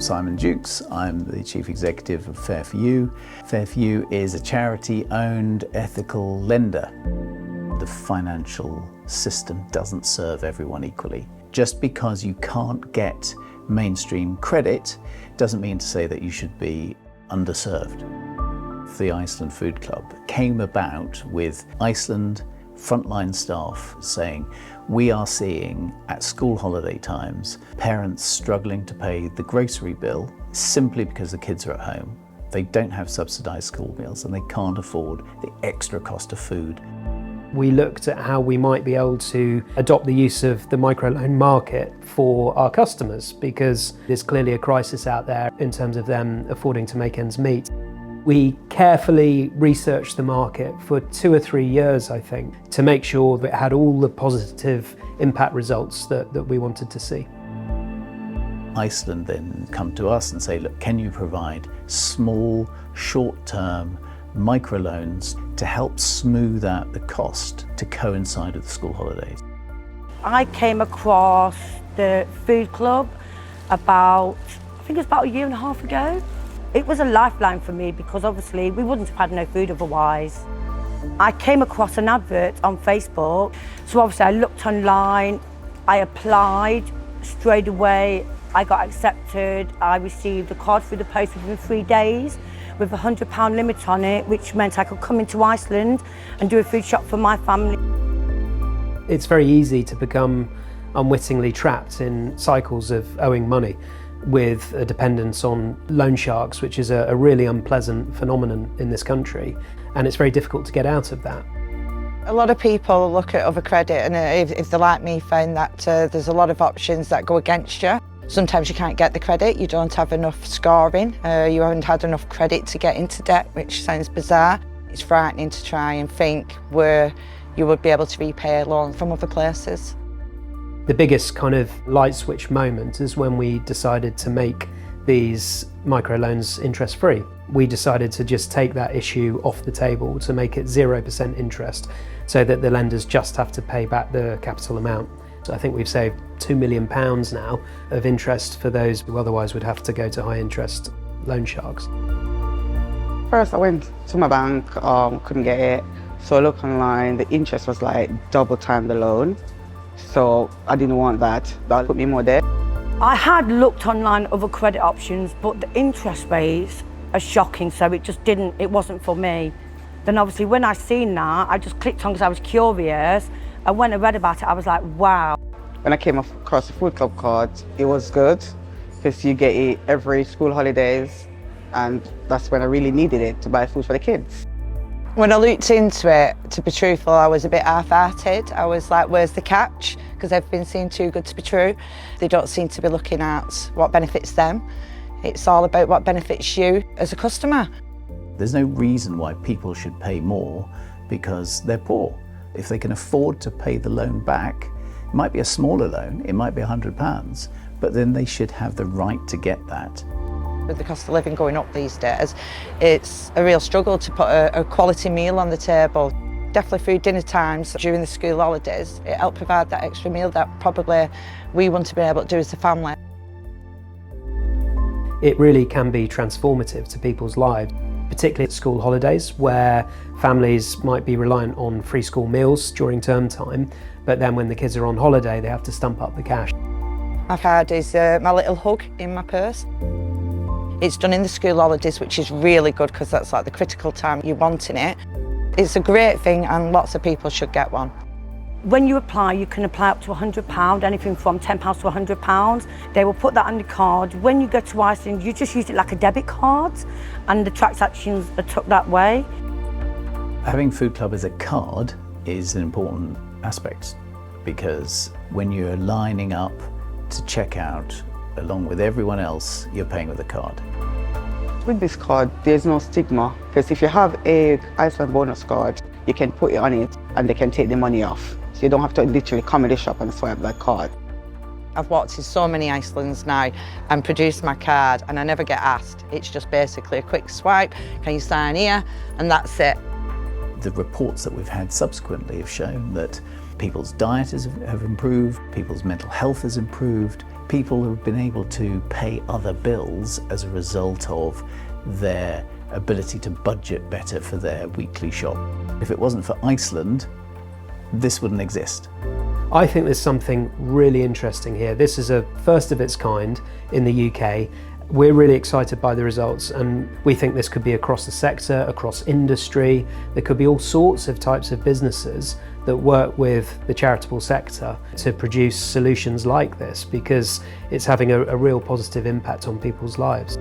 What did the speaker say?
I'm Simon Dukes. I'm the Chief Executive of Fair for You. Fair for You is a charity-owned ethical lender. The financial system doesn't serve everyone equally. Just because you can't get mainstream credit doesn't mean to say that you should be underserved. The Iceland Food Club came about with Iceland frontline staff saying, we are seeing at school holiday times parents struggling to pay the grocery bill simply because the kids are at home. They don't have subsidised school meals and they can't afford the extra cost of food. We looked at how we might be able to adopt the use of the microloan market for our customers, because there's clearly a crisis out there in terms of them affording to make ends meet. We carefully researched the market for 2 or 3 years, I think, to make sure that it had all the positive impact results that we wanted to see. Iceland then come to us and say, look, can you provide small, short-term microloans to help smooth out the cost to coincide with the school holidays? I came across the food club I think it was about 1.5 years ago. It was a lifeline for me because obviously we wouldn't have had no food otherwise. I came across an advert on Facebook, so obviously I looked online, I applied straight away, I got accepted, I received a card through the post within 3 days with a £100 limit on it, which meant I could come into Iceland and do a food shop for my family. It's very easy to become unwittingly trapped in cycles of owing money with a dependence on loan sharks, which is a really unpleasant phenomenon in this country, and it's very difficult to get out of that. A lot of people look at other credit and if they're like me, find that there's a lot of options that go against you. Sometimes you can't get the credit, you don't have enough scoring, you haven't had enough credit to get into debt, which sounds bizarre. It's frightening to try and think where you would be able to repay a loan from other places. The biggest kind of light switch moment is when we decided to make these microloans interest-free. We decided to just take that issue off the table to make it 0% interest so that the lenders just have to pay back the capital amount. So I think we've saved £2 million now of interest for those who otherwise would have to go to high interest loan sharks. First I went to my bank, couldn't get it. So I looked online, the interest was like double time the loan. So I didn't want that. That put me more debt. I had looked online at other credit options, but the interest rates are shocking, so it wasn't for me. Then obviously when I seen that, I just clicked on because I was curious, and when I read about it, I was like, wow. When I came across the food club card, it was good because you get it every school holidays, and that's when I really needed it to buy food for the kids. When I looked into it, to be truthful, I was a bit half-hearted. I was like, where's the catch? Because everything seemed too good to be true. They don't seem to be looking at what benefits them. It's all about what benefits you as a customer. There's no reason why people should pay more because they're poor. If they can afford to pay the loan back, it might be a smaller loan, it might be £100, but then they should have the right to get that. With the cost of living going up these days, it's a real struggle to put a quality meal on the table. Definitely food dinner times during the school holidays, it helped provide that extra meal that probably we wouldn't have been able to do as a family. It really can be transformative to people's lives, particularly at school holidays where families might be reliant on free school meals during term time, but then when the kids are on holiday they have to stump up the cash. I've had is my little hug in my purse. It's done in the school holidays, which is really good because that's like the critical time you're wanting it. It's a great thing and lots of people should get one. When you apply, you can apply up to £100, anything from £10 to £100. They will put that on the card. When you go to Iceland, you just use it like a debit card and the transactions are took that way. Having Food Club as a card is an important aspect because when you're lining up to check out along with everyone else, you're paying with a card. With this card, there's no stigma because if you have a Iceland bonus card, you can put it on it and they can take the money off. So you don't have to literally come in the shop and swipe that card. I've walked in so many Icelands now and produced my card and I never get asked. It's just basically a quick swipe, can you sign here, and that's it. The reports that we've had subsequently have shown that people's diet have improved, people's mental health has improved, people have been able to pay other bills as a result of their ability to budget better for their weekly shop. If it wasn't for Iceland, this wouldn't exist. I think there's something really interesting here. This is a first of its kind in the UK. We're really excited by the results and we think this could be across the sector, across industry. There could be all sorts of types of businesses that work with the charitable sector to produce solutions like this because it's having a real positive impact on people's lives.